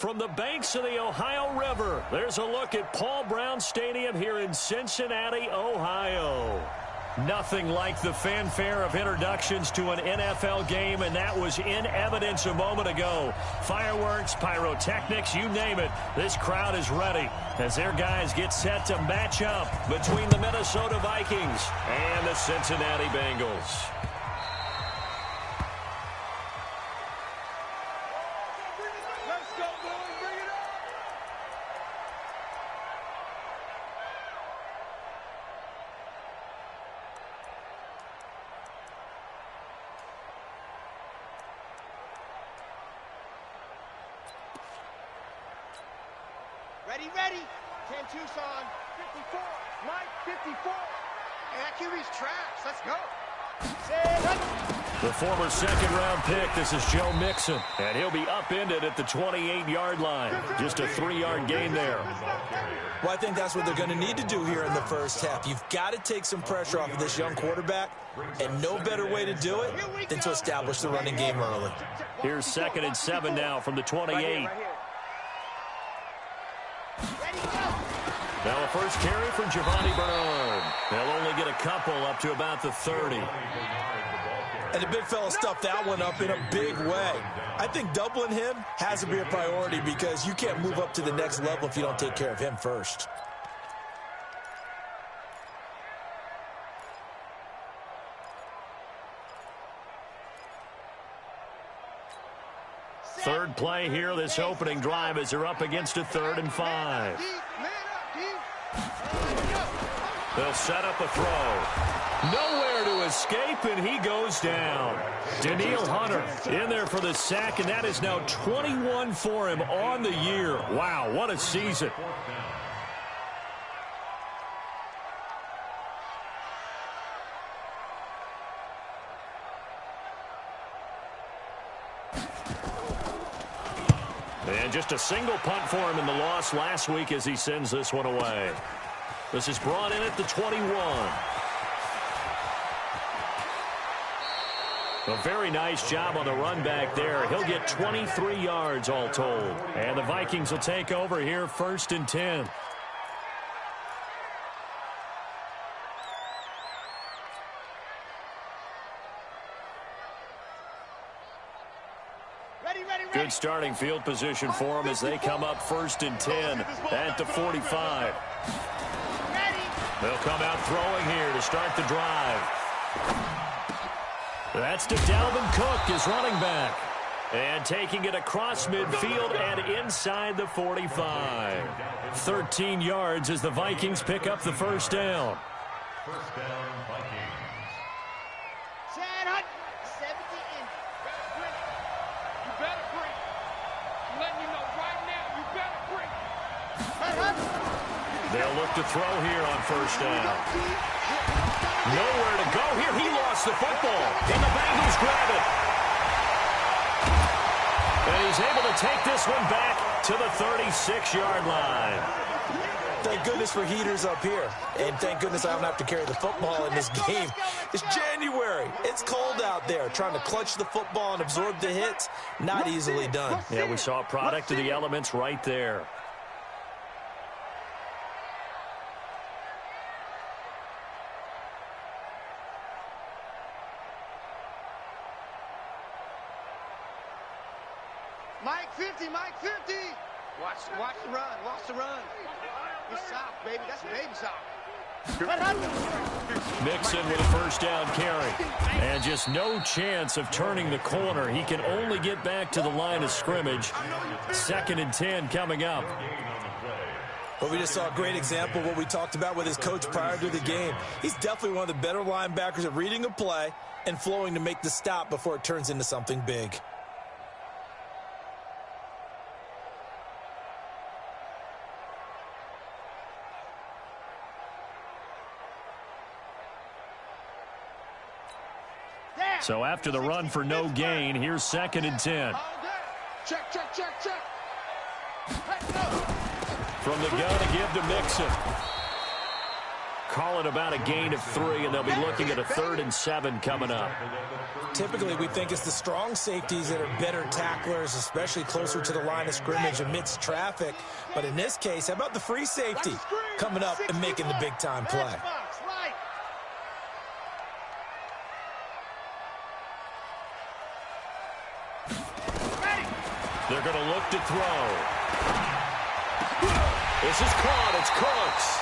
from the banks of the Ohio River, there's a look at Paul Brown Stadium here in Cincinnati, Ohio. Nothing like the fanfare of introductions to an NFL game, and that was in evidence a moment ago. Fireworks, pyrotechnics, you name it. This crowd is ready as their guys get set to match up between the Minnesota Vikings and the Cincinnati Bengals. Ready. 10 Tucson. 54. Mike, 54. Hey, that QB's trash. Let's go. The former second-round pick, this is Joe Mixon, and he'll be upended at the 28-yard line. Just a 3-yard gain there. Well, I think that's what they're going to need to do here in the first half. You've got to take some pressure off of this young quarterback, and no better way to do it than to establish the running game early. Here's 2nd and 7 now from the 28. Now a first carry for Giovanni Bernard. They'll only get a couple up to about the 30. And the big fella stuffed that one up in a big way. I think doubling him has to be a priority because you can't move up to the next level if you don't take care of him first. Third play here, this opening drive as they're up against a 3rd and 5. They'll set up a throw. Nowhere to escape, and he goes down. Danielle Hunter in there for the sack, and that is now 21 for him on the year. Wow, what a season. And just a single punt for him in the loss last week as he sends this one away. This is brought in at the 21. A very nice job on the run back there. He'll get 23 yards all told. And the Vikings will take over here 1st and 10. Good starting field position for them as they come up 1st and 10 at the 45. They'll come out throwing here to start the drive. That's to Dalvin Cook, his running back. And taking it across midfield and inside the 45. 13 yards as the Vikings pick up the first down. First down, Vikings. They'll look to throw here on 1st down. Nowhere to go here. He lost the football, and the Bengals grab it. And he's able to take this one back to the 36-yard line. Thank goodness for heaters up here. And thank goodness I don't have to carry the football in this game. It's January. It's cold out there. Trying to clutch the football and absorb the hits, not easily done. Yeah, we saw a product of the elements right there. Mike 50. Watch the run. It's soft, baby. That's baby soft. Mixon with a 1st down carry. And just no chance of turning the corner. He can only get back to the line of scrimmage. 2nd and 10 coming up. Well, we just saw a great example of what we talked about with his coach prior to the game. He's definitely one of the better linebackers at reading a play and flowing to make the stop before it turns into something big. So after the run for no gain, here's 2nd and 10. Check. From the gun to give to Mixon. call it about a gain of 3, and they'll be looking at a 3rd and 7 coming up. Typically, we think it's the strong safeties that are better tacklers, especially closer to the line of scrimmage amidst traffic. But in this case, how about the free safety coming up and making the big-time play? They're going to look to throw. This is caught. It's Cooks.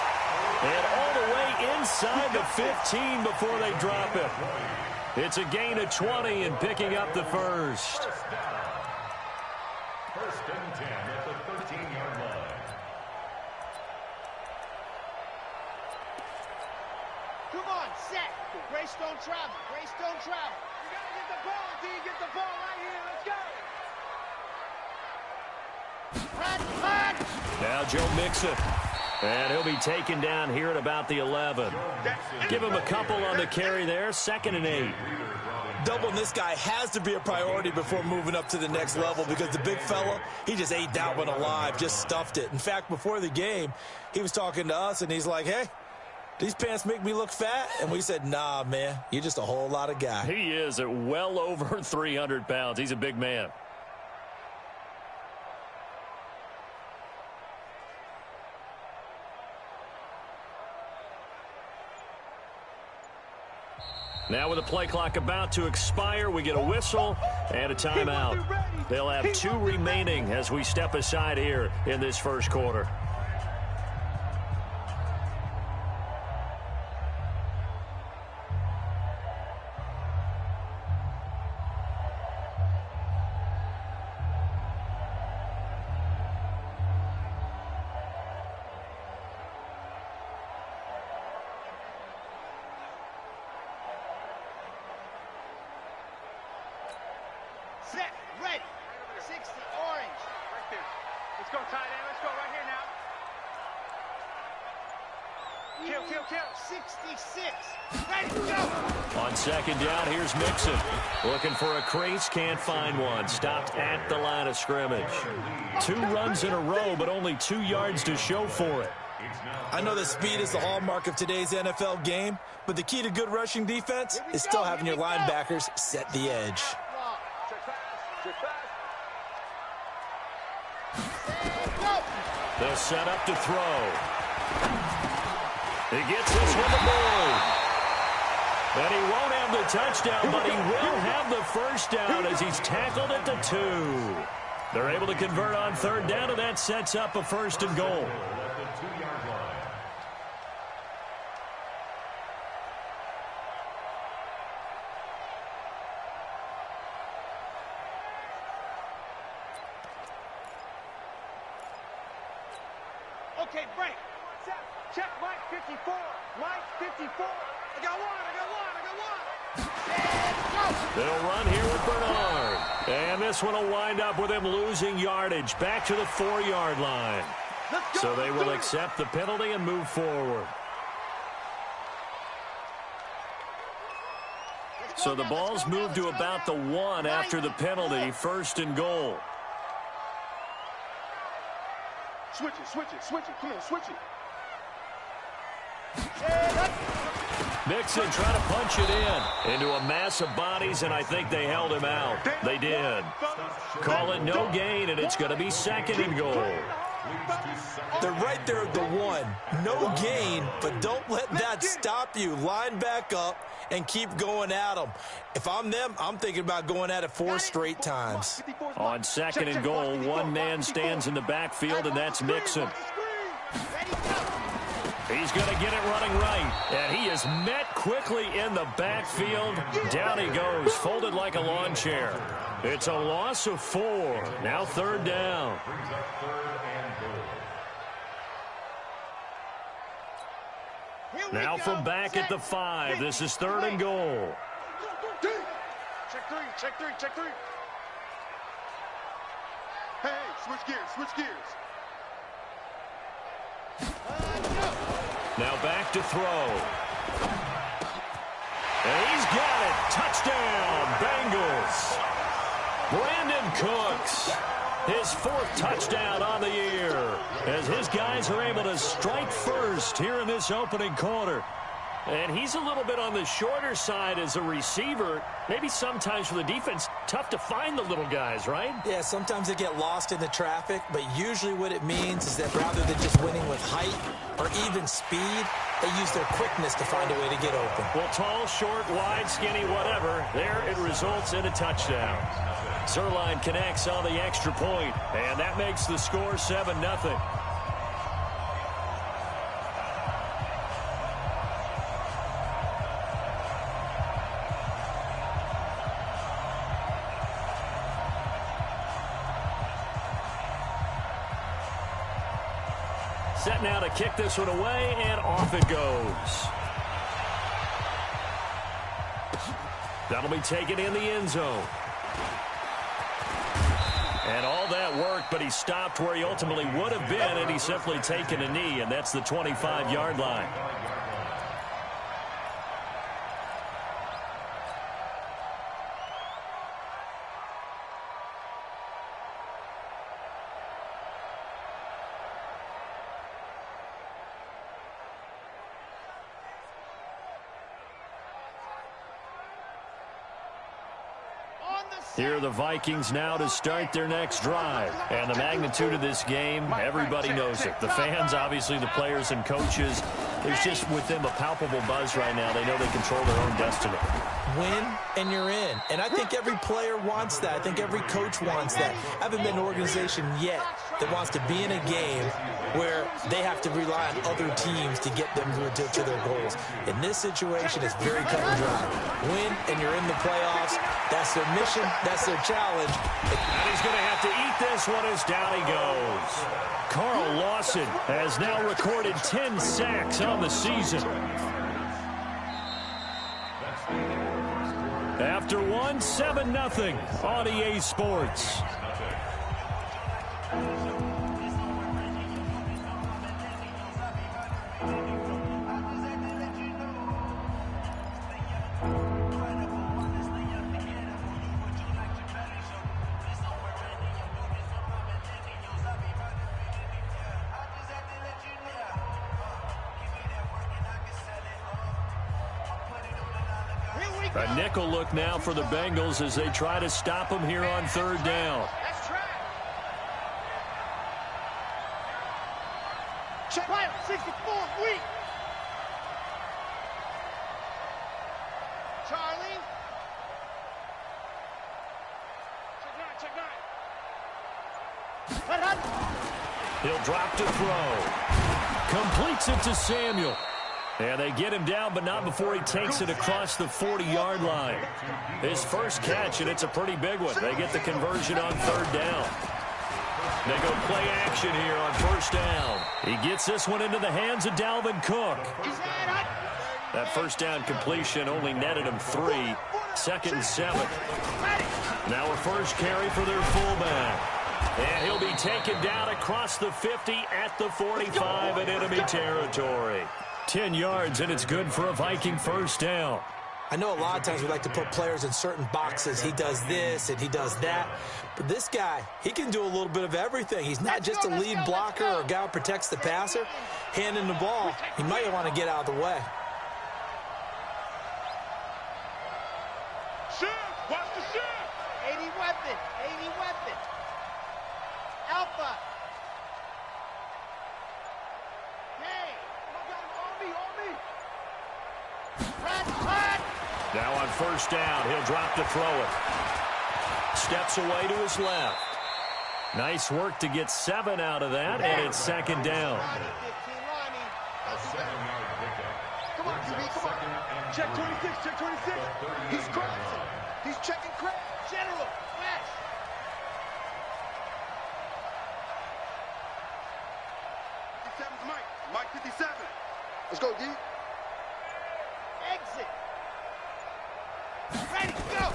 And all the way inside the 15 before they drop it. It's a gain of 20 and picking up the first. First and 10 at the 13-yard line. Come on, set. Grace don't travel. Grace don't travel. You got to get the ball, D. Get the ball right here. Let's go. Now Joe Mixon. And he'll be taken down here at about the 11. Give him a couple on the carry there. 2nd and 8. Doubling this guy has to be a priority before moving up to the next level because the big fella, he just ate that one alive, just stuffed it. In fact, before the game, he was talking to us, and he's like, hey, these pants make me look fat? And we said, nah, man, you're just a whole lot of guy. He is at well over 300 pounds. He's a big man. Now with the play clock about to expire, we get a whistle and a timeout. They'll have 2 remaining as we step aside here in this first quarter. Set, ready. 60, orange. Right there. Let's go, tight end. Let's go right here now. Kill. 66. Ready, go. On 2nd down, here's Mixon. Looking for a crease, can't find one. Stopped at the line of scrimmage. 2 runs in a row, but only 2 yards to show for it. I know that speed is the hallmark of today's NFL game, but the key to good rushing defense is still having your linebackers set the edge. They'll set up to throw. He gets this with the ball. And he won't have the touchdown, but he will have the first down as he's tackled at the 2. They're able to convert on 3rd down, and that sets up a 1st and goal. Okay, break. Check Mike 54. Mike 54. I got one. They'll run here with Bernard. And this one will wind up with him losing yardage back to the 4-yard line. So they will accept the penalty and move forward. So the ball's moved to about the 1 after the penalty, 1st and goal. Switch it. Come on, switch it. Mixon trying to punch it in into a mass of bodies, and I think they held him out. They did. Call it no gain, and it's going to be 2nd and goal. They're right there at the 1. No gain, but don't let that stop you. Line back up and keep going at them. If I'm them, I'm thinking about going at it 4 straight times. On 2nd and goal, 1 man stands in the backfield, and that's Mixon. He's going to get it running right, and he is met quickly in the backfield. Down he goes, folded like a lawn chair. It's a loss of 4. Now 3rd down. Now from back at the 5, this is 3rd and goal. Check three. Hey, switch gears. Now back to throw. And he's got it. Touchdown, Bengals. Brandon Cooks. His 4th touchdown on the year, as his guys are able to strike first here in this opening quarter. And he's a little bit on the shorter side as a receiver. Maybe sometimes for the defense, tough to find the little guys, right? Yeah, sometimes they get lost in the traffic, but usually what it means is that rather than just winning with height or even speed, they use their quickness to find a way to get open. Well, tall, short, wide, skinny, whatever, there it results in a touchdown. Zerline connects on the extra point, and that makes the score 7-0. Set now to kick this one away, and off it goes. That'll be taken in the end zone. And all that worked, but he stopped where he ultimately would have been, and he's simply taken a knee, and that's the 25-yard line. Here are the Vikings now to start their next drive. And the magnitude of this game, everybody knows it. The fans, obviously the players and coaches, there's just with them a palpable buzz right now. They know they control their own destiny. Win, and you're in. And I think every player wants that. I think every coach wants that. I haven't been an organization yet that wants to be in a game where they have to rely on other teams to get them to their goals. In this situation, it's very cut and dry. Win, and you're in the playoffs. That's their mission. That's their challenge. And he's going to have to eat this one as down he goes. Carl Lawson has now recorded 10 sacks on the season. After one, 7-0 on EA Sports. A nickel look now for the Bengals as they try to stop him here on 3rd down. Check 64, weak. Charlie. Check nine. He'll drop to throw. Completes it to Samuel. And they get him down, but not before he takes it across the 40-yard line. His first catch, and it's a pretty big one. They get the conversion on 3rd down. They go play action here on 1st down. He gets this one into the hands of Dalvin Cook. That 1st down completion only netted him 3. 2nd and 7. Now a first carry for their fullback. And he'll be taken down across the 50 at the 45 in enemy territory. 10 yards, and it's good for a Viking 1st down. I know a lot of times we like to put players in certain boxes. He does this and he does that. But this guy, he can do a little bit of everything. He's not just a lead blocker or a guy who protects the passer. Handing the ball, he might want to get out of the way. Shoot! Watch the shoot! 80 weapon! 80 weapon! Alpha! Now on 1st down, he'll drop to throw it. Steps away to his left. Nice work to get 7 out of that, and it's 2nd down. Come on, QB, come on. Check 26, check 26. He's crossing. He's checking crack. General, flash. Mike 57. Let's go, D. Exit. Ready, go.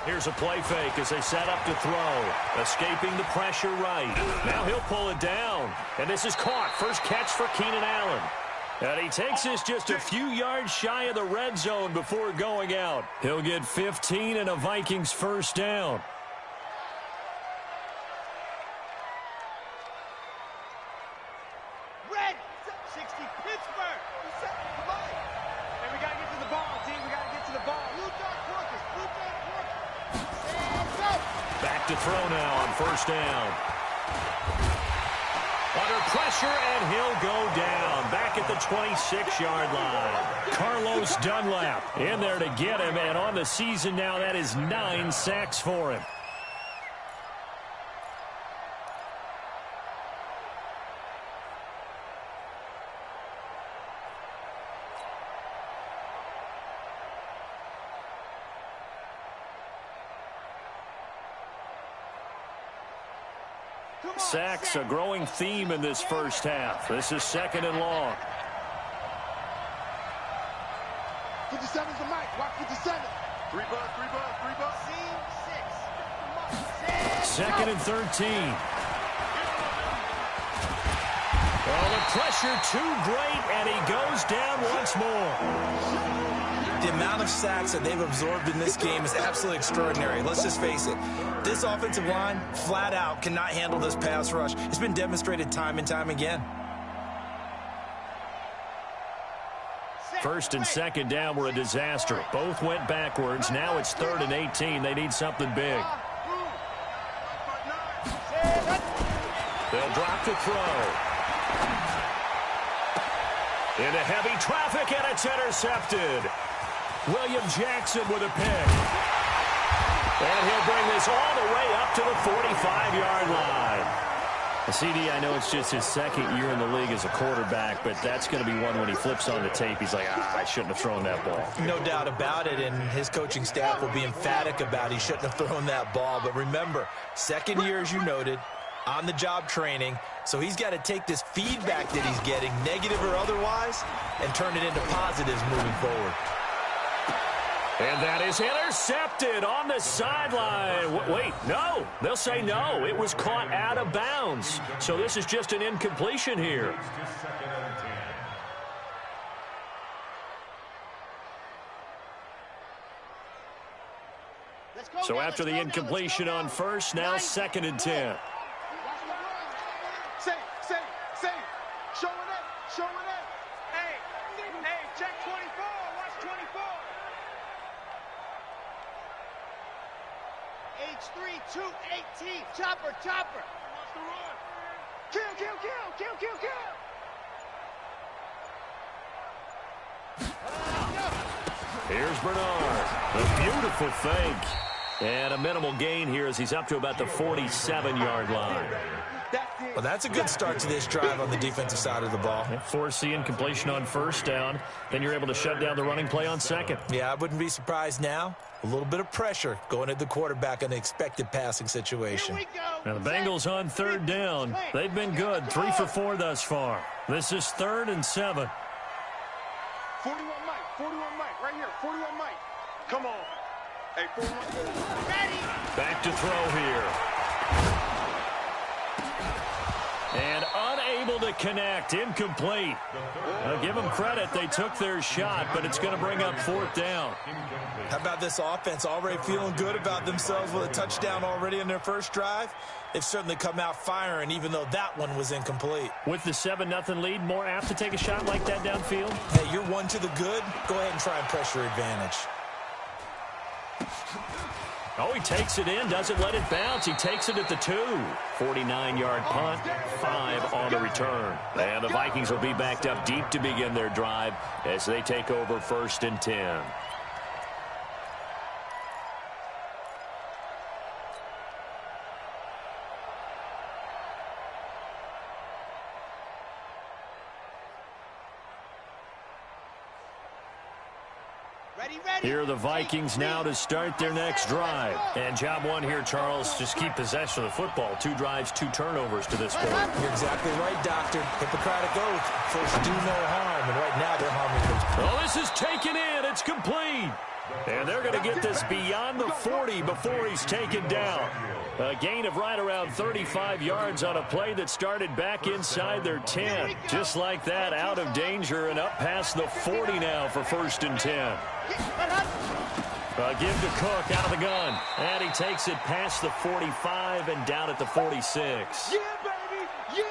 Here's a play fake as they set up to throw. Escaping the pressure right. Now he'll pull it down. And this is caught. First catch for Keenan Allen. And he takes this just a few yards shy of the red zone before going out. He'll get 15 and a Vikings 1st down. Pittsburgh. Come on. And we got to get to the ball, team. We got to get to the ball. Blue dog workers. Blue dog workers. Back to throw now on first down. Under pressure, and he'll go down. Back at the 26-yard line. Carlos Dunlap in there to get him, and on the season now, that is 9 sacks for him. Sacks, a growing theme in this first half. This is second and long. 57's the mic. Watch 57. 3 bucks. Second and 13. Well, the pressure too great, and he goes down once more. The amount of sacks that they've absorbed in this game is absolutely extraordinary. Let's just face it. This offensive line, flat out, cannot handle this pass rush. It's been demonstrated time and time again. First and second down were a disaster. Both went backwards. Now it's 3rd and 18. They need something big. They'll drop to throw. Into heavy traffic, and it's intercepted. William Jackson with a pick. And he'll bring this all the way up to the 45-yard line. CD, I know it's just his second year in the league as a quarterback, but that's going to be one when he flips on the tape. He's like, I shouldn't have thrown that ball. No doubt about it, and his coaching staff will be emphatic about he shouldn't have thrown that ball. But remember, second year, as you noted, on-the-job training, so he's got to take this feedback that he's getting, negative or otherwise, and turn it into positives moving forward. And that is intercepted on the sideline. Wait, no. They'll say no. It was caught out of bounds. So this is just an incompletion here. So after the incompletion on first, now 2nd and 10. Say. Showing it. Hey, check 24. Watch 24. H3, 218. Chopper. Kill. Here's Bernard. A beautiful fake. And a minimal gain here as he's up to about the 47-yard line. Well, that's a good start to this drive on the defensive side of the ball. Force the incompletion on first down. Then you're able to shut down the running play on second. Yeah, I wouldn't be surprised now. A little bit of pressure going at the quarterback in the expected passing situation. Now the Bengals on 3rd down. They've been good. 3 for 4 thus far. This is 3rd and 7. 41 Mike, right here. 41 Mike. Come on. Hey, 41. Ready. Back to throw here. And unable to connect. Incomplete. I'll give them credit. They took their shot, but it's going to bring up 4th down. How about this offense already feeling good about themselves with a touchdown already in their first drive? They've certainly come out firing, even though that one was incomplete. With the 7-0 lead, more apt to take a shot like that downfield? Hey, you're one to the good. Go ahead and try and press your advantage. Oh, he takes it in, doesn't let it bounce. He takes it at the 2. 49-yard punt, 5 on the return. And the Vikings will be backed up deep to begin their drive as they take over 1st and 10. Here are the Vikings now to start their next drive. And job one here, Charles, just keep possession of the football. 2 drives, 2 turnovers to this point. You're exactly right, Doctor. Hippocratic oath. First, do no harm. And right now, they're harming. Oh, this is taken in. It's complete. And they're going to get this beyond the 40 before he's taken down. A gain of right around 35 yards on a play that started back inside their 10. Just like that, out of danger and up past the 40 now for 1st and 10. Give to Cook out of the gun. And he takes it past the 45 and down at the 46. Yeah, baby! Yeah!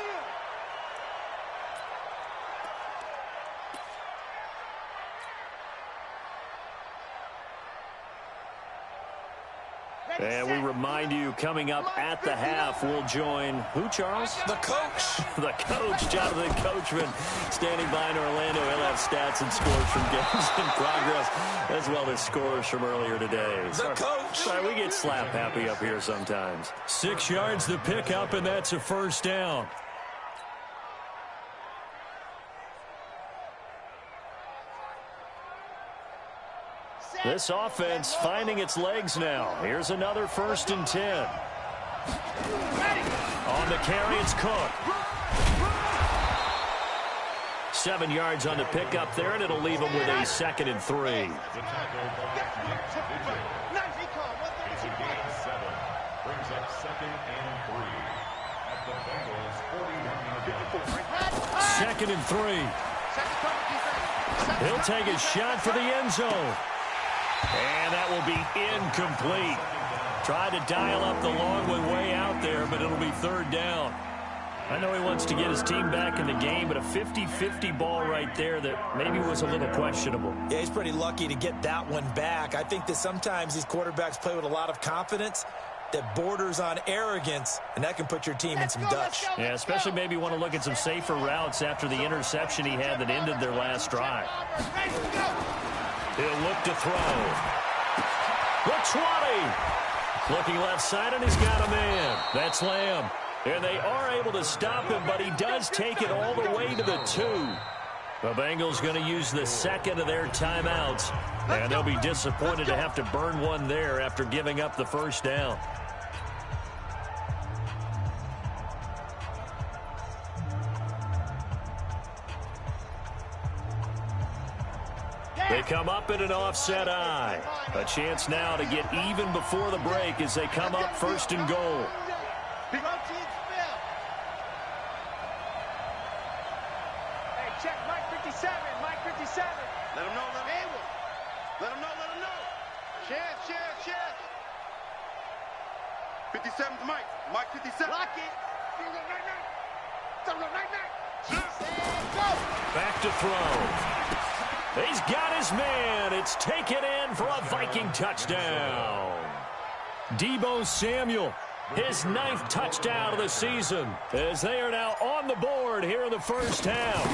And we remind you, coming up at the half, we'll join who, Charles? The coach. The coach, Jonathan Coachman, standing by in Orlando. He'll have stats and scores from games in progress, as well as scores from earlier today. The coach. Sorry, we get slap happy up here sometimes. 6 yards the pickup, and that's a first down. This offense finding its legs now. Here's another 1st and 10. On the carry, it's Cook. 7 yards on the pickup there, and it'll leave him with a 2nd and 3. Brings up 2nd and 3 at the Bengals' 41-yard line. 2nd and 3. He'll take a shot for the end zone. And that will be incomplete. Tried to dial up the long one way out there, but it'll be 3rd down. I know he wants to get his team back in the game, but a 50-50 ball right there that maybe was a little questionable. Yeah, he's pretty lucky to get that one back. I think that sometimes these quarterbacks play with a lot of confidence that borders on arrogance, and that can put your team in some dutch. Yeah, especially maybe want to look at some safer routes after the interception he had that ended their last drive. He'll look to throw. The 20. Looking left side, and he's got a man. That's Lamb. And they are able to stop him, but he does take it all the way to the 2. The Bengals going to use the 2nd of their timeouts, and they'll be disappointed to have to burn one there after giving up the 1st down. They come up in an offset eye. A chance now to get even before the break as they come up 1st and goal. Hey, check Mike 57. Mike 57. Let him know. Let him know. Chance. 57's Mike. Mike 57. Lock it. Back to throw. He's got his man. It's taken in for a Viking touchdown. Deebo Samuel, his 9th touchdown of the season, as they are now on the board here in the 1st half.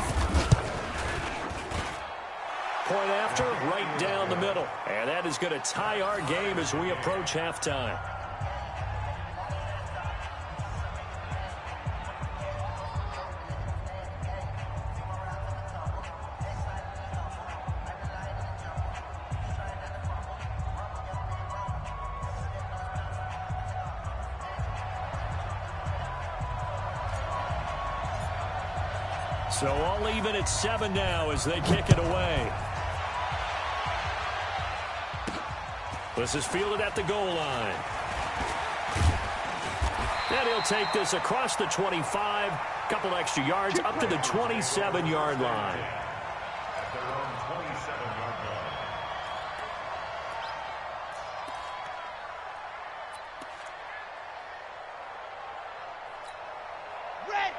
Point after, right down the middle. And that is going to tie our game as we approach halftime. So all even at 7 now as they kick it away. This is fielded at the goal line. And he'll take this across the 25, couple extra yards up to the 27-yard line. At their own 27-yard line.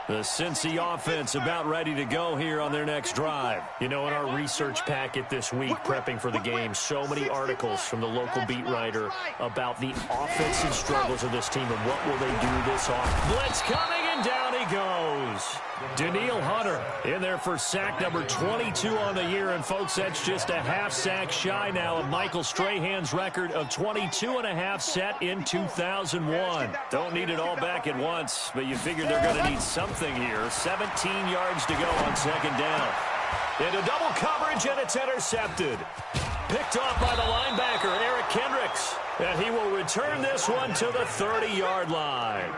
The Cincy offense about ready to go here on their next drive. You know, in our research packet this week, prepping for the game, so many articles from the local beat writer about the offensive struggles of this team and what will they do this off. Blitz coming, and down he goes. Daniil Hunter in there for sack number 22 on the year. And, folks, that's just a half sack shy now of Michael Strahan's record of 22.5 set in 2001. Don't need it all back at once, but you figure they're going to need something here. 17 yards to go on 2nd down. Into double coverage, and it's intercepted. Picked off by the linebacker, Eric Kendricks. And he will return this one to the 30-yard line.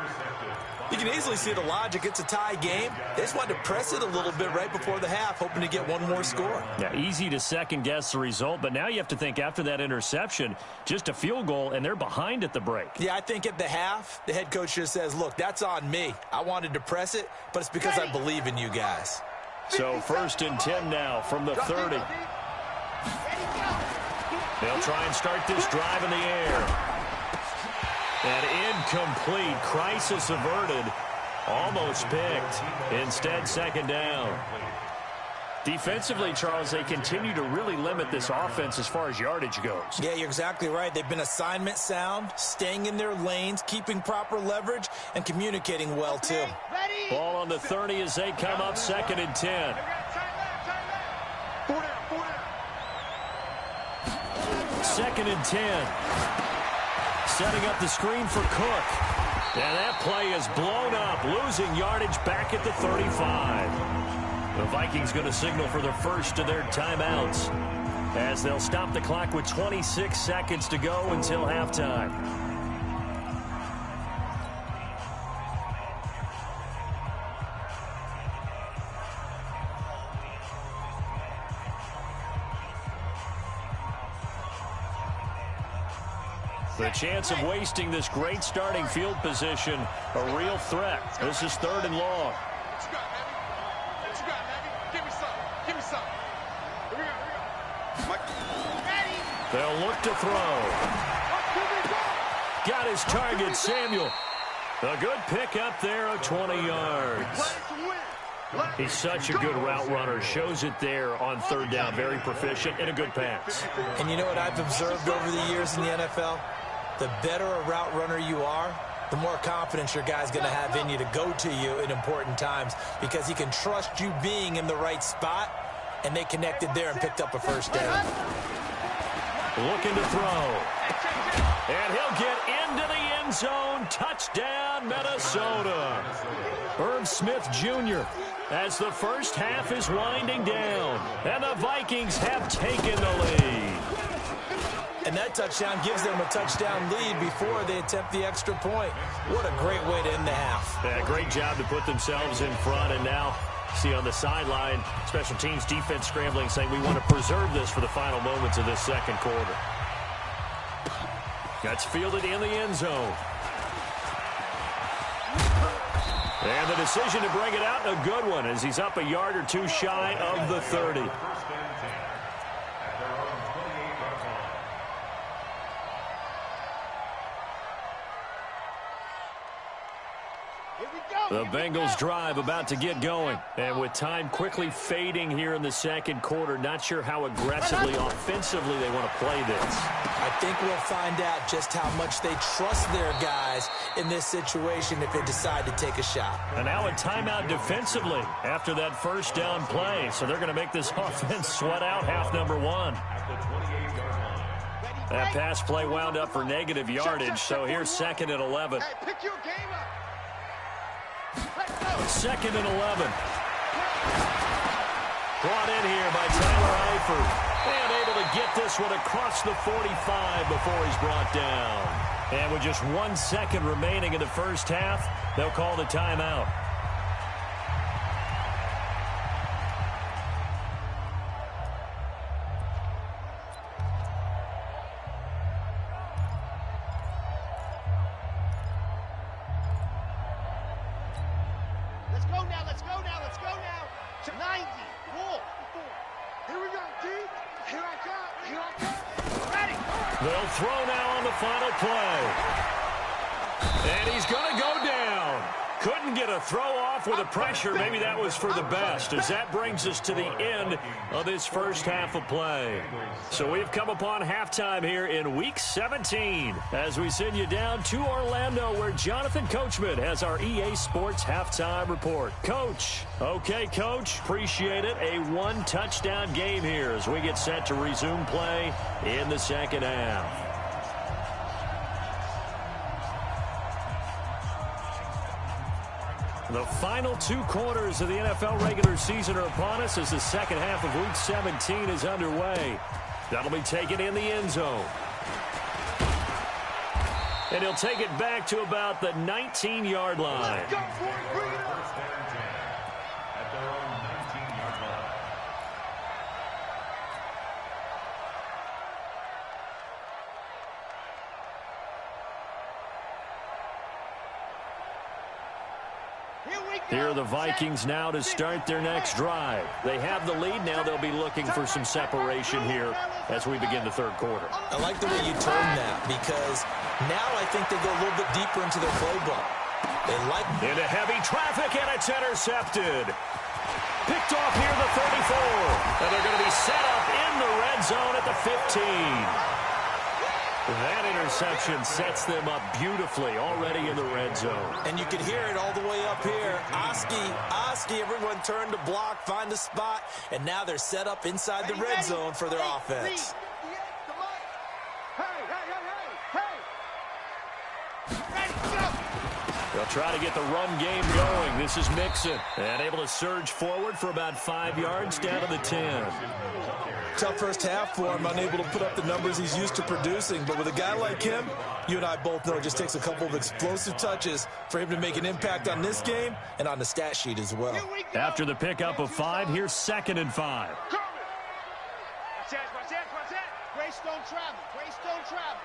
You can easily see the logic. It's a tie game. They just wanted to press it a little bit right before the half, hoping to get one more score. Yeah, easy to second-guess the result, but now you have to think after that interception, just a field goal, and they're behind at the break. Yeah, I think at the half, the head coach just says, look, that's on me. I wanted to press it, but it's because I believe in you guys. So 1st and 10 now from the 30. They'll try and start this drive in the air. And incomplete. Crisis averted. Almost picked. Instead, 2nd down. Defensively, Charles, they continue to really limit this offense as far as yardage goes. Yeah, you're exactly right. They've been assignment sound, staying in their lanes, keeping proper leverage, and communicating well, too. Ball on the 30 as they come up 2nd and 10. Second and 10. Setting up the screen for Cook. And that play is blown up, losing yardage back at the 35. The Vikings going to signal for the first of their timeouts as they'll stop the clock with 26 seconds to go until halftime. The chance of wasting this great starting field position, a real threat. This is 3rd and long. They'll look to throw. Got his target, Samuel. A good pick up there of 20 yards. He's such a good route runner. Shows it there on 3rd down. Very proficient and a good pass. And you know what I've observed over the years in the NFL? The better a route runner you are, the more confidence your guy's going to have in you to go to you in important times because he can trust you being in the right spot, and they connected there and picked up a first down. Looking to throw. And he'll get into the end zone. Touchdown, Minnesota. Irv Smith Jr. as the first half is winding down. And the Vikings have taken the lead. And that touchdown gives them a touchdown lead before they attempt the extra point. What a great way to end the half. Yeah, great job to put themselves in front, and now see on the sideline, special teams defense scrambling, saying we want to preserve this for the final moments of this second quarter. That's fielded in the end zone. And the decision to bring it out, a good one, as he's up a yard or two shy of the 30. The Bengals drive about to get going. And with time quickly fading here in the second quarter, not sure how aggressively, offensively they want to play this. I think we'll find out just how much they trust their guys in this situation if they decide to take a shot. And now a timeout defensively after that first down play. So they're going to make this offense sweat out half number 1. That pass play wound up for negative yardage, so here's 2nd and 11. Hey, pick your game up. 2nd and 11. Brought in here by Tyler Eifert. And able to get this one across the 45 before he's brought down. And with just 1 second remaining in the first half, they'll call the timeout. Let's go now. 90. Wolf. Here we go, D. Here I come. Ready. They'll throw now on the final play. And he's going to go down. Couldn't get a throw off with the pressure. Maybe that was for the best, as that brings us to the end of this first half of play. So we've come upon halftime here in Week 17 as we send you down to Orlando, where Jonathan Coachman has our EA Sports halftime report. Coach. Okay, Coach. Appreciate it. A one-touchdown game here as we get set to resume play in the second half. The final 2 quarters of the NFL regular season are upon us as the second half of Week 17 is underway. That'll be taken in the end zone. And he'll take it back to about the 19-yard line. Let's go, boys. Bring it up. At their own 19-yard line. Here are the Vikings now to start their next drive. They have the lead. Now they'll be looking for some separation here as we begin the third quarter. I like the way you term that, because now I think they go a little bit deeper into their playbook. They like into heavy traffic, and it's intercepted. Picked off here at the 34. And they're going to be set up in the red zone at the 15. That interception sets them up beautifully already in the red zone. And you can hear it all the way up here. Oski, everyone turned to block, find a spot, and now they're set up inside the red zone for their offense. They'll try to get the run game going. This is Mixon. And able to surge forward for about 5 yards down to the 10. Tough first half for him, unable to put up the numbers he's used to producing. But with a guy like him, you and I both know it just takes a couple of explosive touches for him to make an impact on this game and on the stat sheet as well. After the pickup of 5, here's 2nd and 5. Watch that. Grace don't travel.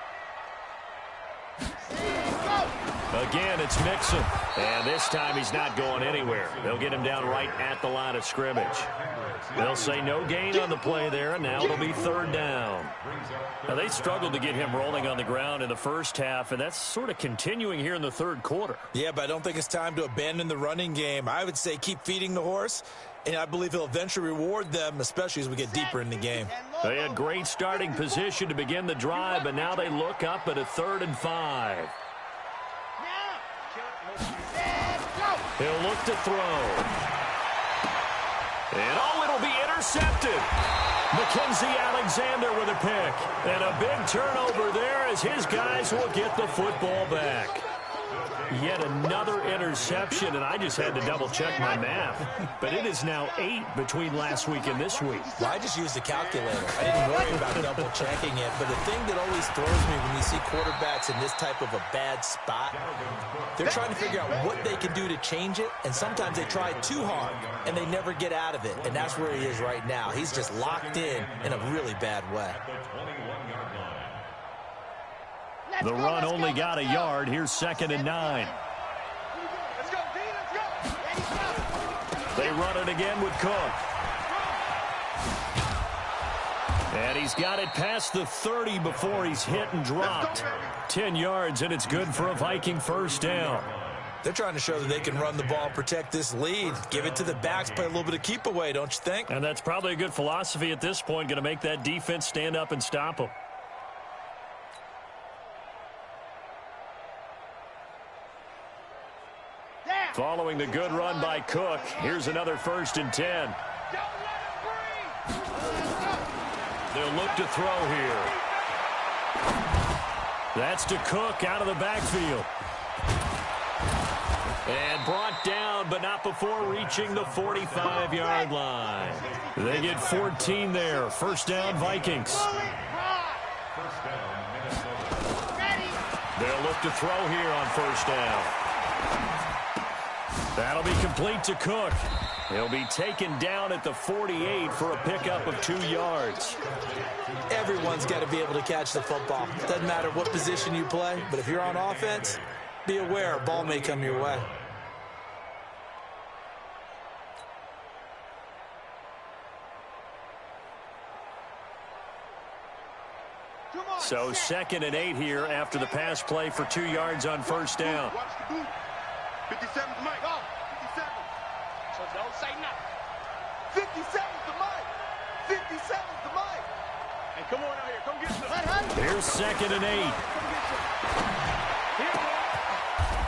Again, it's Mixon. And this time he's not going anywhere. They'll get him down right at the line of scrimmage. They'll say no gain on the play there, and now it'll be 3rd down. Now, they struggled to get him rolling on the ground in the first half, and that's sort of continuing here in the 3rd quarter. Yeah, but I don't think it's time to abandon the running game. I would say keep feeding the horse, and I believe he'll eventually reward them, especially as we get deeper in the game. They had great starting position to begin the drive, but now they look up at a 3rd and 5. He'll look to throw. And, it'll be intercepted. Mackenzie Alexander with a pick. And a big turnover there as his guys will get the football back. Yet another interception, and I just had to double-check my math. But it is now 8 between last week and this week. Well, I just used a calculator. I didn't worry about double-checking it. But the thing that always throws me when you see quarterbacks in this type of a bad spot, they're trying to figure out what they can do to change it, and sometimes they try too hard, and they never get out of it. And that's where he is right now. He's just locked in a really bad way. The run only got a yard. Here's 2nd and 9. Let's go, D, let's go. They run it again with Cook. And he's got it past the 30 before he's hit and dropped. 10 yards, and it's good for a Viking 1st down. They're trying to show that they can run the ball and protect this lead. Give it to the backs, play a little bit of keep away, don't you think? And that's probably a good philosophy at this point, going to make that defense stand up and stop them. Following the good run by Cook, here's another 1st and 10. They'll look to throw here. That's to Cook out of the backfield. And brought down, but not before reaching the 45-yard line. They get 14 there. 1st down, Vikings. They'll look to throw here on 1st down. That'll be complete to Cook. He'll be taken down at the 48 for a pickup of 2 yards. Everyone's got to be able to catch the football. Doesn't matter what position you play, but if you're on offense, be aware a ball may come your way. So 2nd and 8 here after the pass play for 2 yards on 1st down. 57 to Mike. Go. 57. So don't say nothing. 57 to Mike. 57 to Mike. Hey, come on out here. Come get some. Here's 2nd and 8.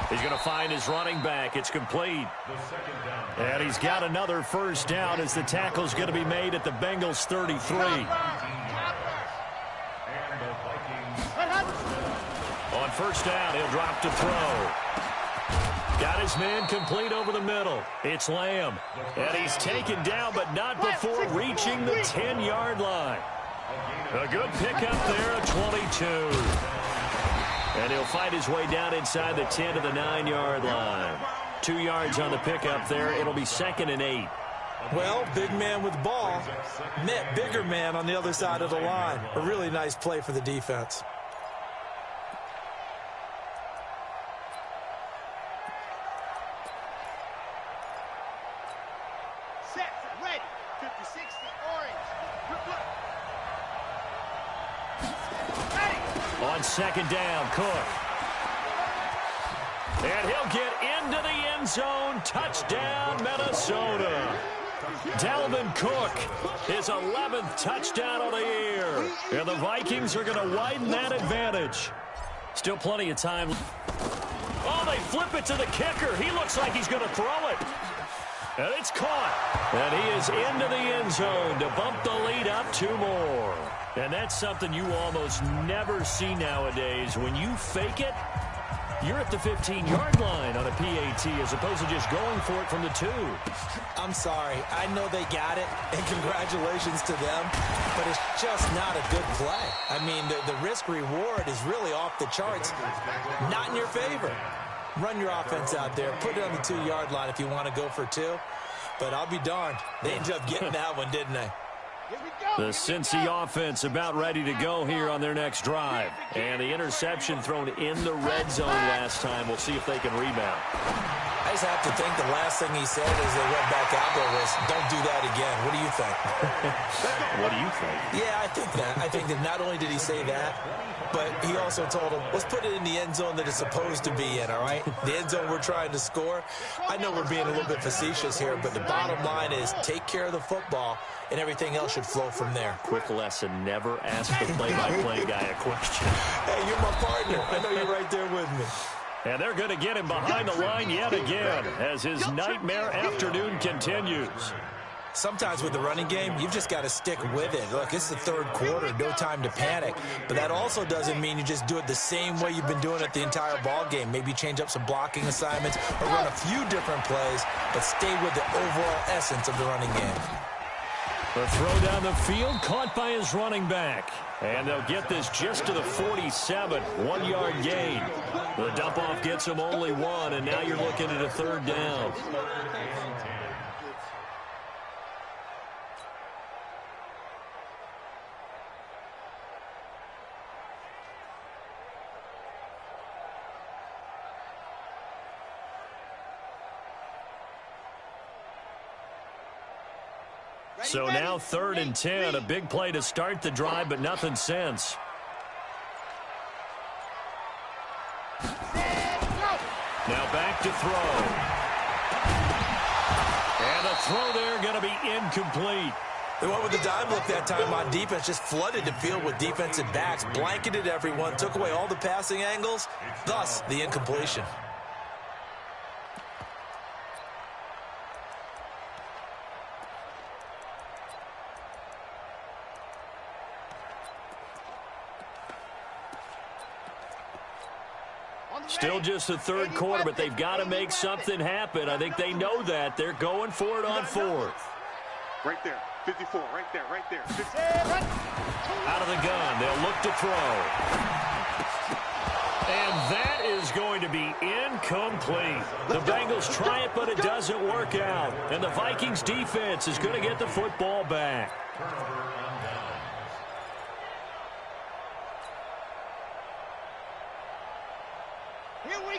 He's going to find his running back. It's complete. And he's got another 1st down as the tackle's going to be made at the Bengals 33. On 1st down, he'll drop to throw. Got his man complete over the middle. It's Lamb. And he's taken down, but not before reaching the 10-yard line. A good pickup there at 22. And he'll fight his way down inside the 10 to the 9-yard line. 2 yards on the pickup there. It'll be 2nd and 8. Well, big man with ball met bigger man on the other side of the line. A really nice play for the defense. On 2nd down, Cook. And he'll get into the end zone. Touchdown, Minnesota. Dalvin Cook, his 11th touchdown of the year. And the Vikings are going to widen that advantage. Still plenty of time. Oh, they flip it to the kicker. He looks like he's going to throw it. And it's caught. And he is into the end zone to bump the lead up 2 more. And that's something you almost never see nowadays. When you fake it, you're at the 15-yard line on a PAT as opposed to just going for it from the 2. I'm sorry. I know they got it, and congratulations to them, but it's just not a good play. I mean, the risk-reward is really off the charts. Not in your favor. Run your offense out there. Put it on the 2-yard line if you want to go for 2. But I'll be darned. They ended up getting that one, didn't they? The Cincy offense about ready to go here on their next drive. And the interception thrown in the red zone last time. We'll see if they can rebound. I just have to think the last thing he said as they went back out there was, don't do that again. What do you think? What do you think? Yeah, I think that. I think that not only did he say that, but he also told him, let's put it in the end zone that it's supposed to be in, all right? The end zone we're trying to score. I know we're being a little bit facetious here, but the bottom line is take care of the football, and everything else should flow from there. Quick lesson, never ask the play-by-play guy a question. Hey, you're my partner. I know you're right there with me. And they're going to get him behind the line yet again as his nightmare afternoon continues. Sometimes with the running game, you've just got to stick with it. Look, it's the 3rd quarter, no time to panic. But that also doesn't mean you just do it the same way you've been doing it the entire ball game. Maybe change up some blocking assignments or run a few different plays, but stay with the overall essence of the running game. The throw down the field, caught by his running back. And they'll get this just to the 47, 1-yard gain. The dump-off gets him only 1, and now you're looking at a 3rd down. So now 3rd and 10, a big play to start the drive, but nothing since. Now back to throw. And the throw there going to be incomplete. They went with the dime look that time on defense, just flooded the field with defensive backs, blanketed everyone, took away all the passing angles, thus the incompletion. Still just the 3rd quarter, but they've got to make something happen. I think they know that. They're going for it on 4th. Right there. 54. Right there. Right there. 54. Out of the gun. They'll look to throw. And that is going to be incomplete. The Bengals try it, but it doesn't work out. And the Vikings defense is going to get the football back.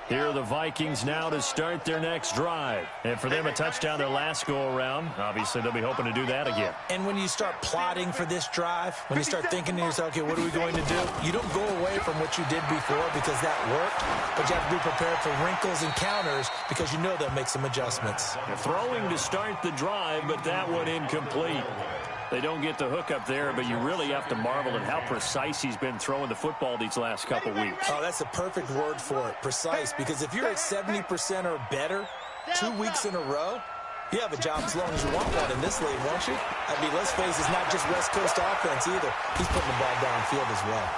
Here are the Vikings now to start their next drive. And for them, a touchdown their last go-around. Obviously, they'll be hoping to do that again. And when you start plotting for this drive, when you start thinking to yourself, okay, what are we going to do? You don't go away from what you did before because that worked, but you have to be prepared for wrinkles and counters because you know they'll make some adjustments. They're throwing to start the drive, but that one incomplete. They don't get the hook up there, but you really have to marvel at how precise he's been throwing the football these last couple weeks. Oh, that's the perfect word for it, precise, because if you're at 70% or better 2 weeks in a row, you have a job as long as you want one in this league, won't you? I mean, let's face it, it's not just West Coast offense either. He's putting the ball downfield as well.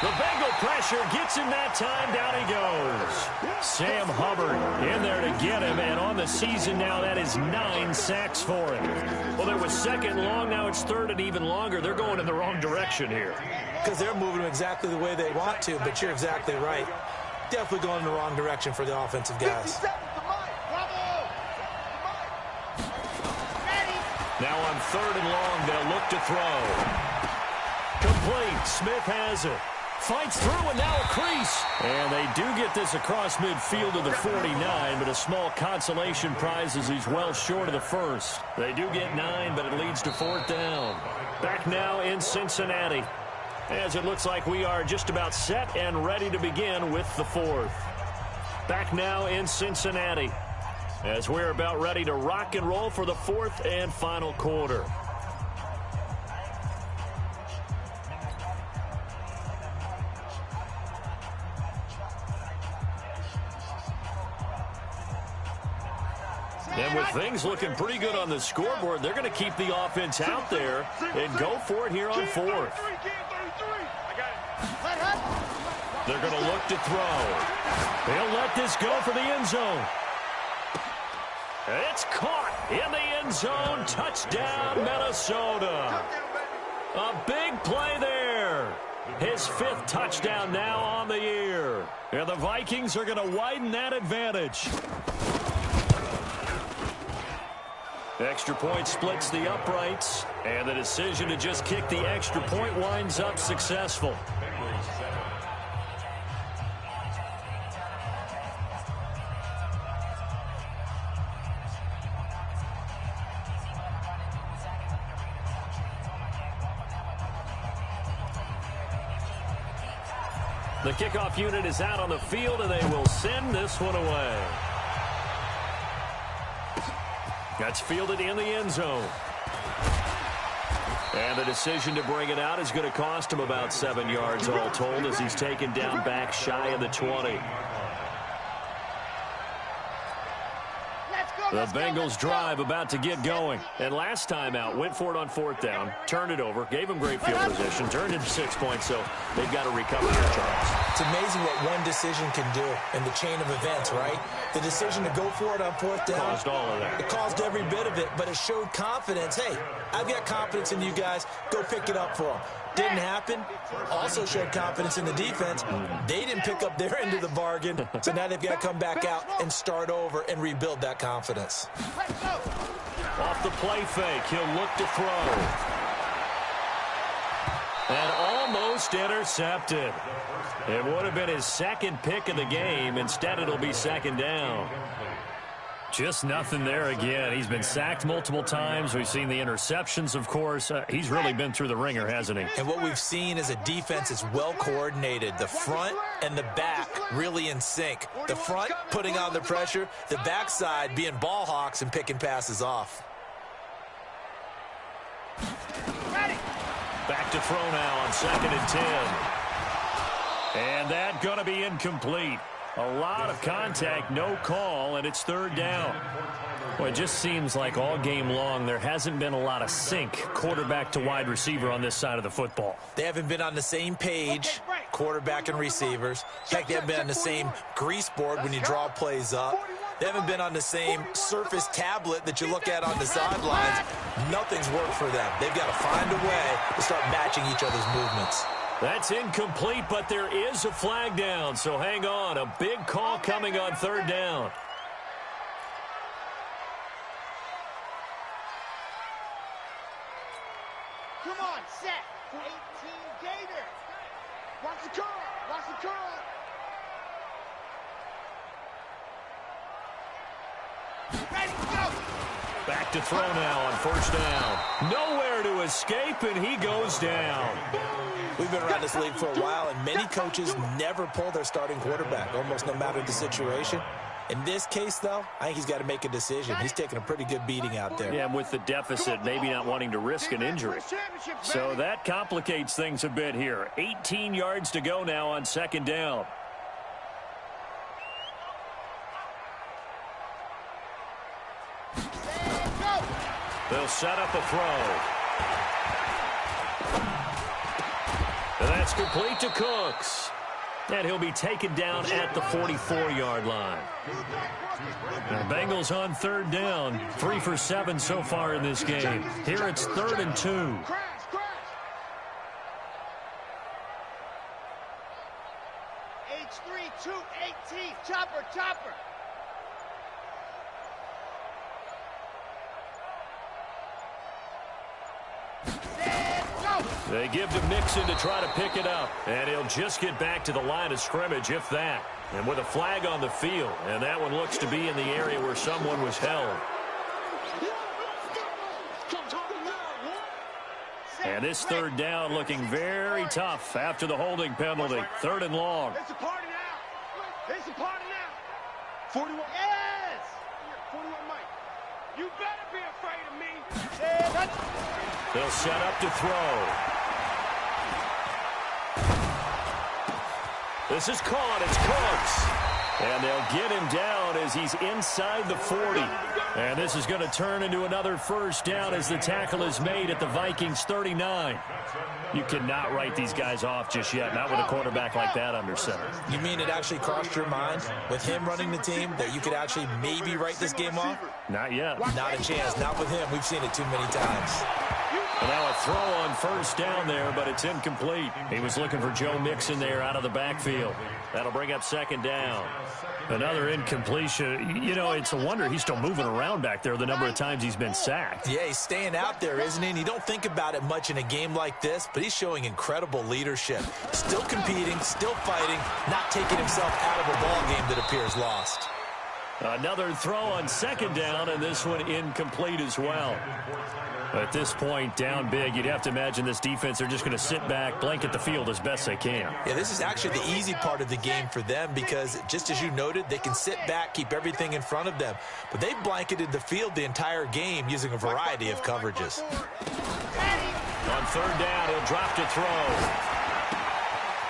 The Bengal pressure gets him that time. Down he goes. Sam Hubbard in there to get him, and on the season now, that is 9 sacks for him. Well, there was 2nd long, now it's 3rd and even longer. They're going in the wrong direction here. Because they're moving them exactly the way they want to, but you're exactly right. Definitely going in the wrong direction for the offensive guys. Now on 3rd and long, they'll look to throw. Complete. Smith has it. Fights through, and now a crease. And they do get this across midfield to the 49, but a small consolation prize as he's well short of the 1st. They do get 9, but it leads to 4th down. Back now in Cincinnati, as it looks like we are just about set and ready to begin with the 4th. Back now in Cincinnati. as we're about ready to rock and roll for the fourth and final quarter. And with things looking pretty good on the scoreboard, they're going to keep the offense out there and go for it here on fourth. They're going to look to throw. They'll let this go for the end zone. It's caught in the end zone. Touchdown, Minnesota. A big play there. His fifth touchdown now on the year. And the Vikings are going to widen that advantage. Extra point splits the uprights, and the decision to just kick the extra point winds up successful. The kickoff unit is out on the field, and they will send this one away. That's fielded in the end zone. And the decision to bring it out is going to cost him about 7 yards all told as he's taken down back shy of the 20. The Bengals drive about to get going. And last time out, went for it on fourth down, turned it over, gave him great field position, turned it 6 points, so they've got to recover here, Charles. It's amazing what one decision can do in the chain of events, right? The decision to go for it on fourth down. Caused all of that. It caused every bit of it, but it showed confidence. Hey, I've got confidence in you guys. Go pick it up for them. Didn't happen. Also showed confidence in the defense. They didn't pick up their end of the bargain, so now they've got to come back out and start over and rebuild that confidence. Off the play fake, he'll look to throw. And almost intercepted. It would have been his second pick of the game. Instead, it'll be second down. Just nothing there again. He's been sacked multiple times. We've seen the interceptions, of course. He's really been through the ringer, hasn't he? And what we've seen is a defense that's well coordinated. The front and the back really in sync. The front putting on the pressure. The backside being ball hawks and picking passes off. Back to throw now on 2nd and 10. And that going to be incomplete. A lot of contact, no call, and it's third down. Well, it just seems like all game long there hasn't been a lot of sync quarterback to wide receiver on this side of the football. They haven't been on the same page, quarterback and receivers. Heck, they haven't been on the same grease board when you draw plays up. They haven't been on the same Surface tablet that you look at on the sidelines. Nothing's worked for them. They've got to find a way to start matching each other's movements. That's incomplete, but there is a flag down, so hang on. A big call coming on third down. Come on, set. 18 Gator. Watch the curl. Watch the curl. Ready, go. Back to throw now on first down. Nowhere to escape, and he goes down. We've been around this league for a while, and many coaches never pull their starting quarterback, almost no matter the situation. In this case, though, I think he's got to make a decision. He's taking a pretty good beating out there. Yeah, with the deficit, maybe not wanting to risk an injury. So that complicates things a bit here. 18 yards to go now on second down. They'll set up a throw. And that's complete to Cooks. And he'll be taken down at the 44-yard line. The Bengals on third down. 3 for 7 so far in this game. Here it's 3rd and 2. H3, 218. Chopper, chopper. They give to Mixon to try to pick it up. And he'll just get back to the line of scrimmage, if that. And with a flag on the field. And that one looks to be in the area where someone was held. And this third down looking very tough after the holding penalty. 3rd and long. It's a party now. It's a party now. 41. Yes. You better be afraid of me. They'll set up to throw. This is caught. It's Cooks. And they'll get him down as he's inside the 40. And this is going to turn into another first down as the tackle is made at the Vikings 39. You cannot write these guys off just yet, not with a quarterback like that under center. You mean it actually crossed your mind with him running the team that you could actually maybe write this game off? Not yet. Not a chance. Not with him. We've seen it too many times. And now a throw on first down there, but it's incomplete. He was looking for Joe Mixon there out of the backfield. That'll bring up second down. Another incompletion. You know, it's a wonder he's still moving around back there the number of times he's been sacked. Yeah, he's staying out there, isn't he? And you don't think about it much in a game like this, but he's showing incredible leadership. Still competing, still fighting, not taking himself out of a ball game that appears lost. Another throw on second down, and this one incomplete as well. At this point, down big, you'd have to imagine this defense are just going to sit back, blanket the field as best they can. Yeah, this is actually the easy part of the game for them because, just as you noted, they can sit back, keep everything in front of them. But they've blanketed the field the entire game using a variety of coverages. On third down, he'll drop to throw.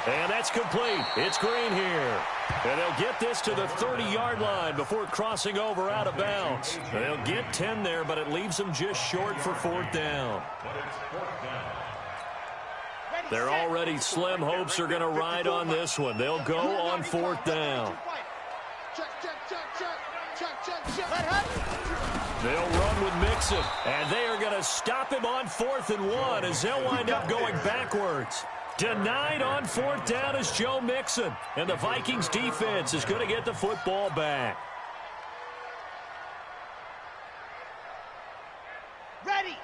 And that's complete. It's Green here. And they'll get this to the 30-yard line before crossing over out of bounds. They'll get 10 there, but it leaves them just short for fourth down. Their already slim hopes are going to ride on this one. They'll go on fourth down. They'll run with Mixon, and they are going to stop him on 4th and 1 as they'll wind up going backwards. Denied on fourth down is Joe Mixon, and the Vikings defense is going to get the football back.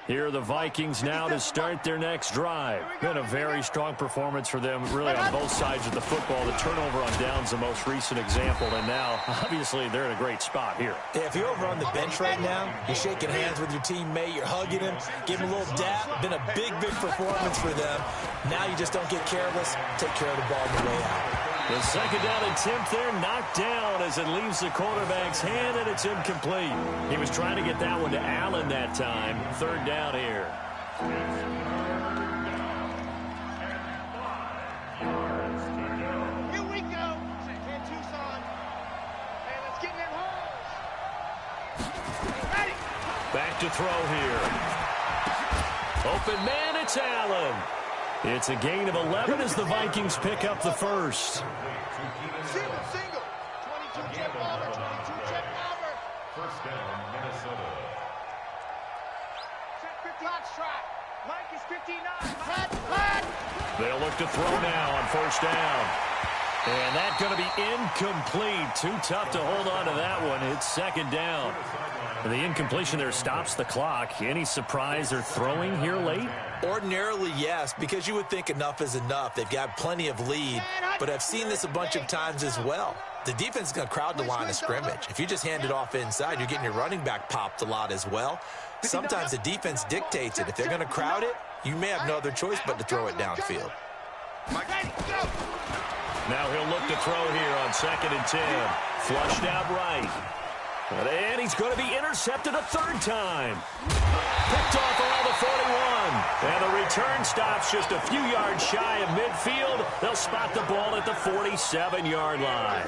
Here are the Vikings now to start their next drive. Been a very strong performance for them, really on both sides of the football. The turnover on downs the most recent example, and now, obviously, they're in a great spot here. Yeah, if you're over on the bench right now, you're shaking hands with your teammate, you're hugging him, give him a little dap. Been a big, big performance for them. Now you just don't get careless. Take care of the ball on the way out. The second down attempt there knocked down as it leaves the quarterback's hand, and it's incomplete. He was trying to get that one to Allen that time. Third down here. Here we go. Here, Tucson. Hey, let's get in that hole. Ready. Back to throw here. Open man, it's Allen. It's a gain of 11 as the Vikings pick up the first. Single. 22 jet bomber, 22 jet bomber. First down, Minnesota. Check 50 hot strike. Mike is 59. Hot. They'll look to throw now on first down. And that's going to be incomplete. Too tough to hold on to that one. It's second down. And the incompletion there stops the clock. Any surprise they're throwing here late? Ordinarily, yes, because you would think enough is enough. They've got plenty of lead, but I've seen this a bunch of times as well. The defense is going to crowd the line of scrimmage. If you just hand it off inside, you're getting your running back popped a lot as well. Sometimes the defense dictates it. If they're going to crowd it, you may have no other choice but to throw it downfield. Now he'll look to throw here on 2nd and 10. Flushed out right. And he's going to be intercepted a third time. Picked off around the 41. And the return stops just a few yards shy of midfield. They'll spot the ball at the 47-yard line.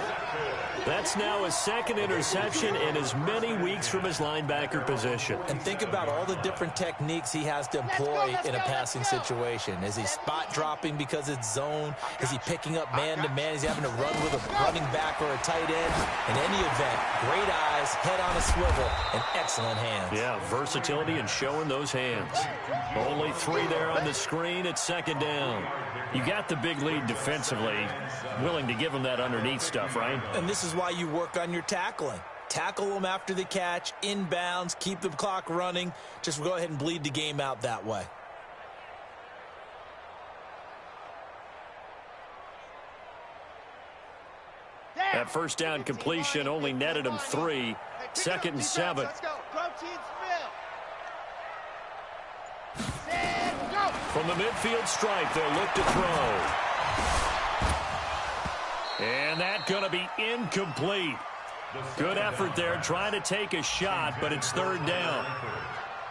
That's now his second interception in as many weeks from his linebacker position. And think about all the different techniques he has to employ in a passing situation. Is he spot dropping because it's zone? Is he picking up man-to-man? Is he having to run with a running back or a tight end? In any event, great eyes, head on a swivel, and excellent hands. Yeah, versatility and showing those hands. Only 3 there on the screen at second down. You got the big lead defensively. Willing to give him that underneath stuff, right? And this is why you work on your tackling. Tackle them after the catch, inbounds, keep the clock running. Just go ahead and bleed the game out that way. That first down completion only netted him 3. 2nd and 7. Let's go. Protein spill. From the midfield stripe, they'll look to throw. And that's going to be incomplete. Good effort there, trying to take a shot, but it's third down.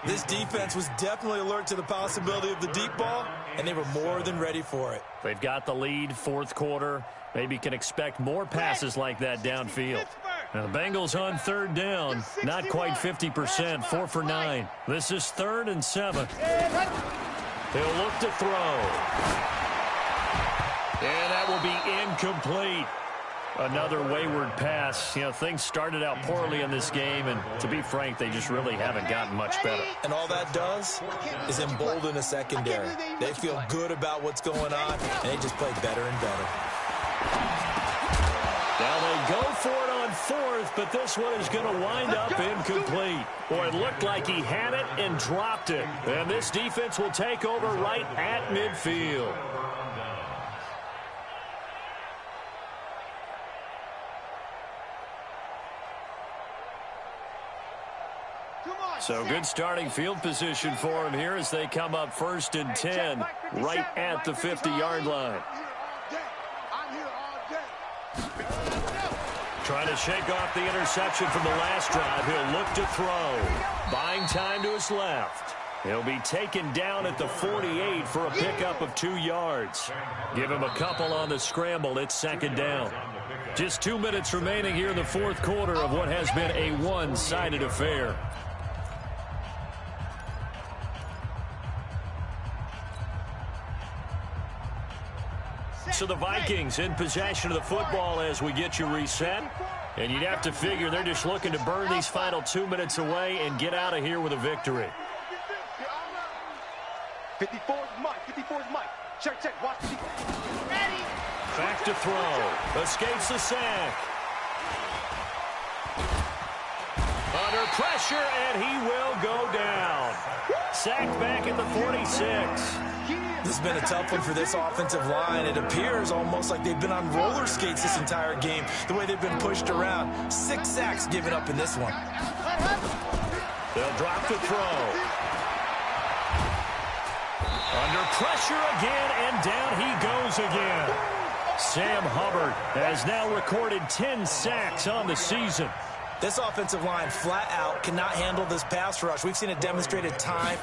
This defense was definitely alert to the possibility of the deep ball, and they were more than ready for it. They've got the lead, fourth quarter. Maybe can expect more passes like that downfield. Now the Bengals on third down, not quite 50%, 4 for 9. This is 3rd and 7. He'll look to throw. And that will be incomplete. Another wayward pass. You know, things started out poorly in this game, and to be frank, they just really haven't gotten much better. And all that does is embolden a secondary. They feel good about what's going on, and they just play better and better. Now they go for it on 4th, but this one is going to wind up incomplete. Boy, it looked like he had it and dropped it. And this defense will take over right at midfield. So good starting field position for him here as they come up 1st and 10, right at the 50-yard line. Trying to shake off the interception from the last drive. He'll look to throw. Buying time to his left. He'll be taken down at the 48 for a pickup of 2 yards. Give him a couple on the scramble. It's 2nd down. Just 2 minutes remaining here in the fourth quarter of what has been a one-sided affair. So the Vikings in possession of the football as we get you reset. And you'd have to figure they're just looking to burn these final 2 minutes away and get out of here with a victory. 54's Mike. 54's Mike. Check. Watch the ready. Back to throw. Escapes the sack. Under pressure, and he will go down. Sacked back at the 46. This has been a tough one for this offensive line. It appears almost like they've been on roller skates this entire game, the way they've been pushed around. 6 sacks given up in this one. They'll drop the throw. Under pressure again, and down he goes again. Sam Hubbard has now recorded 10 sacks on the season. This offensive line flat out cannot handle this pass rush. We've seen it demonstrated time.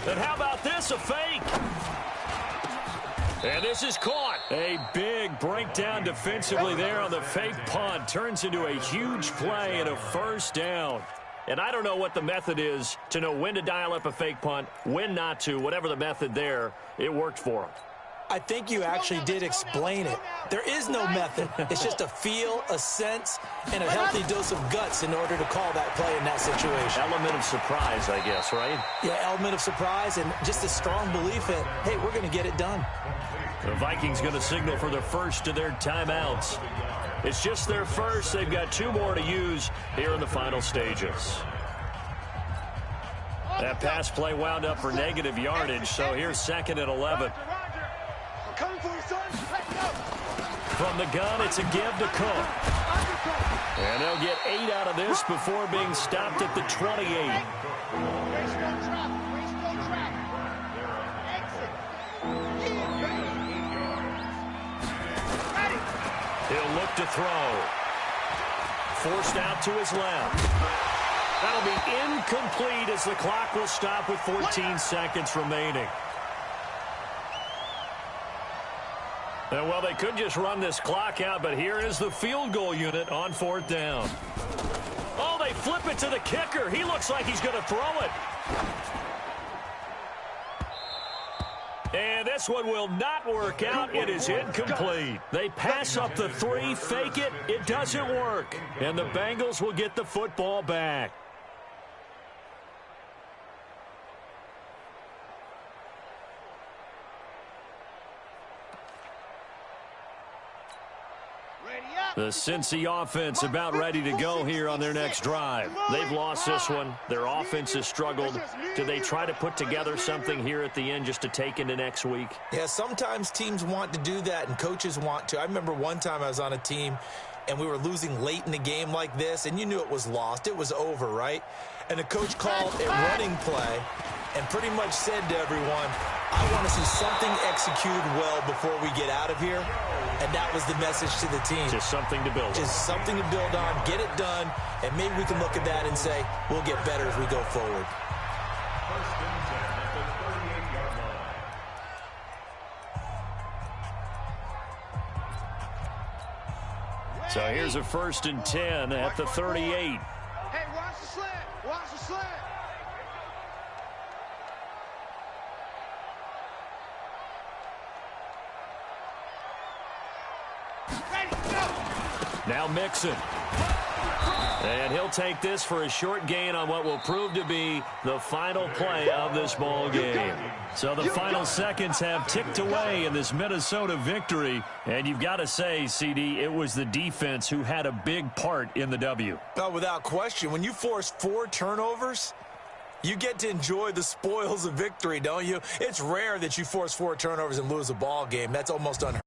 And how about this, a fake? And this is caught. A big breakdown defensively there on the fake punt. Turns into a huge play and a 1st down. And I don't know what the method is to know when to dial up a fake punt, when not to. Whatever the method there, it worked for him. I think you actually did explain it. There is no method. It's just a feel, a sense, and a healthy dose of guts in order to call that play in that situation. Element of surprise, I guess, right? Yeah, element of surprise and just a strong belief in, hey, we're going to get it done. The Vikings going to signal for the first of their timeouts. It's just their first. They've got 2 more to use here in the final stages. That pass play wound up for negative yardage, so here's 2nd and 11. From the gun, it's a give to Cook. And they'll get 8 out of this before being stopped at the 28. He'll look to throw. Forced out to his left. That'll be incomplete as the clock will stop with 14 seconds remaining. And, well, they could just run this clock out, but here is the field goal unit on 4th down. Oh, they flip it to the kicker. He looks like he's going to throw it. And this one will not work out. It is incomplete. They pass up the 3, fake it. It doesn't work. And the Bengals will get the football back. The Cincy offense about ready to go here on their next drive. They've lost this one. Their offense has struggled. Do they try to put together something here at the end just to take into next week? Yeah, sometimes teams want to do that and coaches want to. I remember one time I was on a team and we were losing late in the game like this, and you knew it was lost. It was over, right? And the coach called a running play and pretty much said to everyone, I want to see something executed well before we get out of here. And that was the message to the team. Just something to build on. Just something to build on, get it done, and maybe we can look at that and say, we'll get better as we go forward. First and 10 at the 38-yard line. So here's a 1st and 10 at the 38. Hey, watch the slant. Watch the slant. Now Mixon. And he'll take this for a short gain on what will prove to be the final play of this ball game. So the final seconds have ticked away in this Minnesota victory. And you've got to say, CD, it was the defense who had a big part in the W. Oh, without question. When you force 4 turnovers, you get to enjoy the spoils of victory, don't you? It's rare that you force 4 turnovers and lose a ball game. That's almost unheard of.